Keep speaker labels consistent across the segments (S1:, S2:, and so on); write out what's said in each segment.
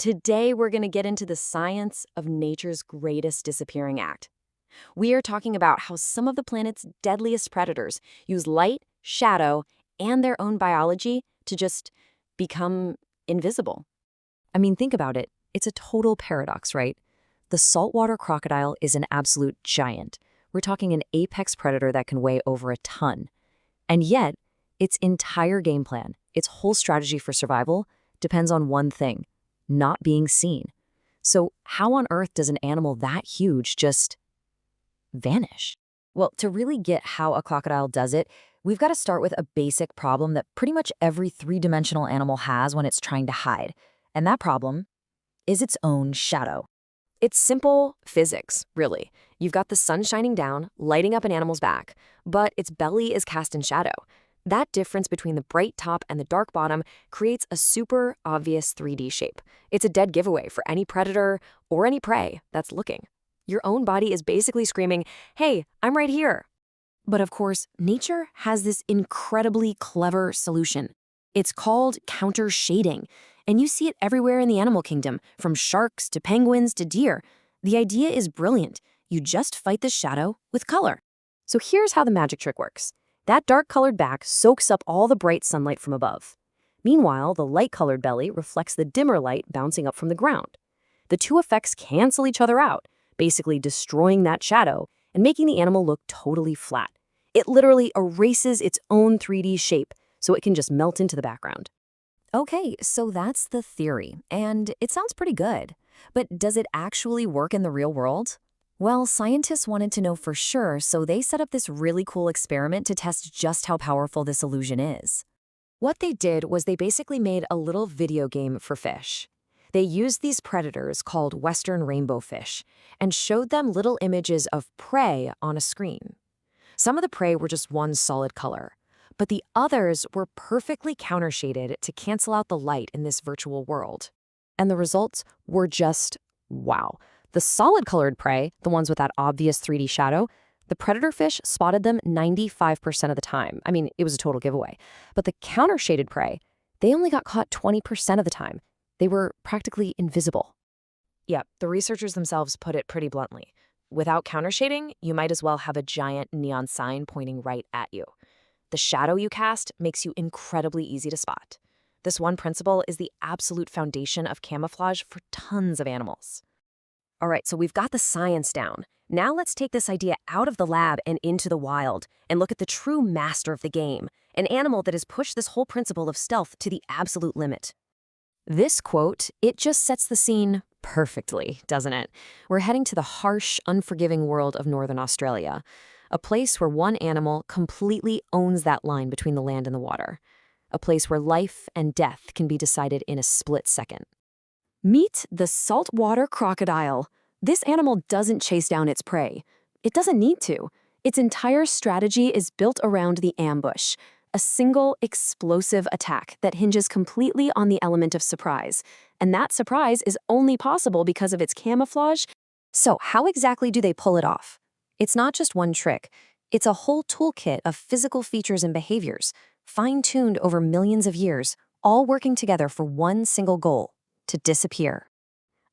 S1: Today, we're going to get into the science of nature's greatest disappearing act. We are talking about how some of the planet's deadliest predators use light, shadow, and their own biology to just become invisible.
S2: I mean, think about it. It's a total paradox, right? The saltwater crocodile is an absolute giant. We're talking an apex predator that can weigh over a ton. And yet, its entire game plan, its whole strategy for survival, depends on one thing: not being seen. So how on earth does an animal that huge just vanish? Well, to really get how a crocodile does it, we've got to start with a basic problem that pretty much every three-dimensional animal has when it's trying to hide. And that problem is its own shadow.
S1: It's simple physics, really. You've got the sun shining down, lighting up an animal's back, but its belly is cast in shadow. That difference between the bright top and the dark bottom creates a super obvious 3D shape. It's a dead giveaway for any predator or any prey that's looking. Your own body is basically screaming, "Hey, I'm right here." But of course, nature has this incredibly clever solution. It's called counter shading, and you see it everywhere in the animal kingdom, from sharks to penguins to deer. The idea is brilliant. You just fight the shadow with color. So here's how the magic trick works. That dark-colored back soaks up all the bright sunlight from above. Meanwhile, the light-colored belly reflects the dimmer light bouncing up from the ground. The two effects cancel each other out, basically destroying that shadow and making the animal look totally flat. It literally erases its own 3D shape, so it can just melt into the background.
S2: Okay, so that's the theory, and it sounds pretty good. But does it actually work in the real world? Well, scientists wanted to know for sure, so they set up this really cool experiment to test just how powerful this illusion is.
S1: What they did was they basically made a little video game for fish. They used these predators called western rainbow fish and showed them little images of prey on a screen. Some of the prey were just one solid color, but the others were perfectly countershaded to cancel out the light in this virtual world. And the results were just wow. The solid-colored prey, the ones with that obvious 3D shadow, the predator fish spotted them 95% of the time. I mean, it was a total giveaway. But the counter-shaded prey, they only got caught 20% of the time. They were practically invisible. Yeah, the researchers themselves put it pretty bluntly. Without counter-shading, you might as well have a giant neon sign pointing right at you. The shadow you cast makes you incredibly easy to spot. This one principle is the absolute foundation of camouflage for tons of animals. All right, so we've got the science down. Now let's take this idea out of the lab and into the wild and look at the true master of the game, an animal that has pushed this whole principle of stealth to the absolute limit. This quote, it just sets the scene perfectly, doesn't it? We're heading to the harsh, unforgiving world of Northern Australia, a place where one animal completely owns that line between the land and the water, a place where life and death can be decided in a split second. Meet the saltwater crocodile. This animal doesn't chase down its prey. It doesn't need to. Its entire strategy is built around the ambush, a single explosive attack that hinges completely on the element of surprise. And that surprise is only possible because of its camouflage. So how exactly do they pull it off? It's not just one trick. It's a whole toolkit of physical features and behaviors, fine-tuned over millions of years, all working together for one single goal: to disappear.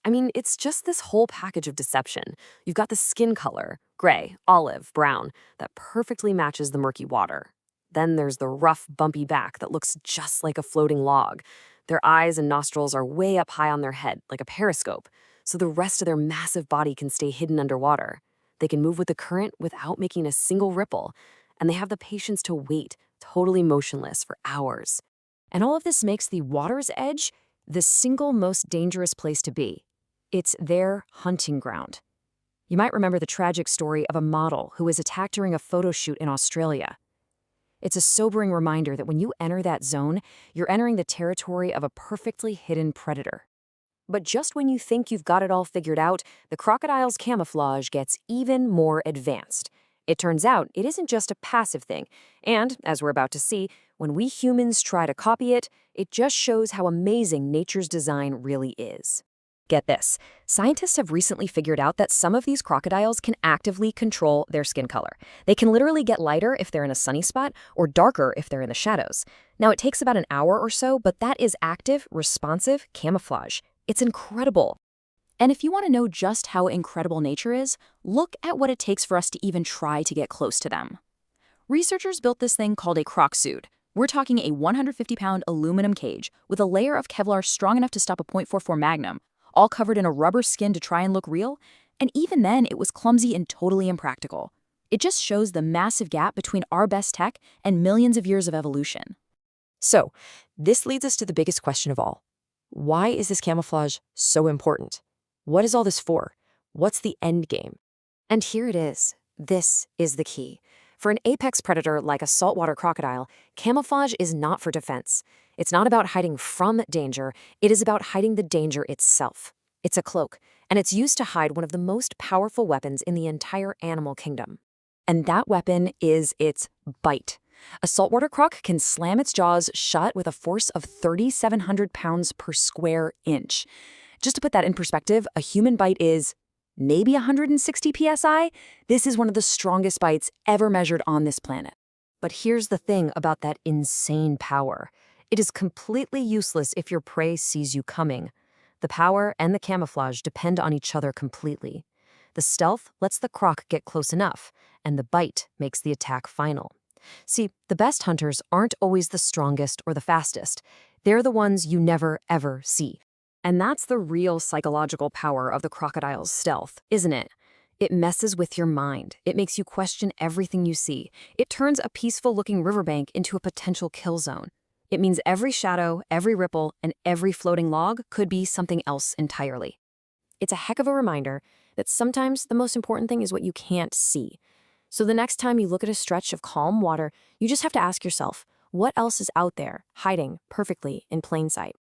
S1: I mean, it's just this whole package of deception. You've got the skin color, gray, olive, brown, that perfectly matches the murky water. Then there's the rough, bumpy back that looks just like a floating log. Their eyes and nostrils are way up high on their head, like a periscope, so the rest of their massive body can stay hidden underwater. They can move with the current without making a single ripple, and they have the patience to wait, totally motionless, for hours. And all of this makes the water's edge the single most dangerous place to be. It's their hunting ground. You might remember the tragic story of a model who was attacked during a photo shoot in Australia. It's a sobering reminder that when you enter that zone, you're entering the territory of a perfectly hidden predator. But just when you think you've got it all figured out, the crocodile's camouflage gets even more advanced. It turns out it isn't just a passive thing, and, as we're about to see, when we humans try to copy it, it just shows how amazing nature's design really is. Get this, scientists have recently figured out that some of these crocodiles can actively control their skin color. They can literally get lighter if they're in a sunny spot or darker if they're in the shadows. Now, it takes about an hour or so, but that is active, responsive camouflage.
S2: It's incredible. And if you want to know just how incredible nature is, look at what it takes for us to even try to get close to them. Researchers built this thing called a croc suit. We're talking a 150-pound aluminum cage with a layer of Kevlar strong enough to stop a .44 Magnum, all covered in a rubber skin to try and look real, and even then it was clumsy and totally impractical. It just shows the massive gap between our best tech and millions of years of evolution.
S1: So, this leads us to the biggest question of all. Why is this camouflage so important? What is all this for? What's the end game? And here it is. This is the key. For an apex predator like a saltwater crocodile, camouflage is not for defense. It's not about hiding from danger. It is about hiding the danger itself. It's a cloak, and it's used to hide one of the most powerful weapons in the entire animal kingdom.
S2: And that weapon is its bite. A saltwater croc can slam its jaws shut with a force of 3,700 pounds per square inch. Just to put that in perspective, a human bite is maybe 160 psi. This is one of the strongest bites ever measured on this planet.
S1: But here's the thing about that insane power. It is completely useless if your prey sees you coming. The power and the camouflage depend on each other completely. The stealth lets the croc get close enough, and the bite makes the attack final. See, the best hunters aren't always the strongest or the fastest. They're the ones you never, ever see. And that's the real psychological power of the crocodile's stealth, isn't it? It messes with your mind. It makes you question everything you see. It turns a peaceful-looking riverbank into a potential kill zone. It means every shadow, every ripple, and every floating log could be something else entirely. It's a heck of a reminder that sometimes the most important thing is what you can't see. So the next time you look at a stretch of calm water, you just have to ask yourself, what else is out there, hiding perfectly in plain sight?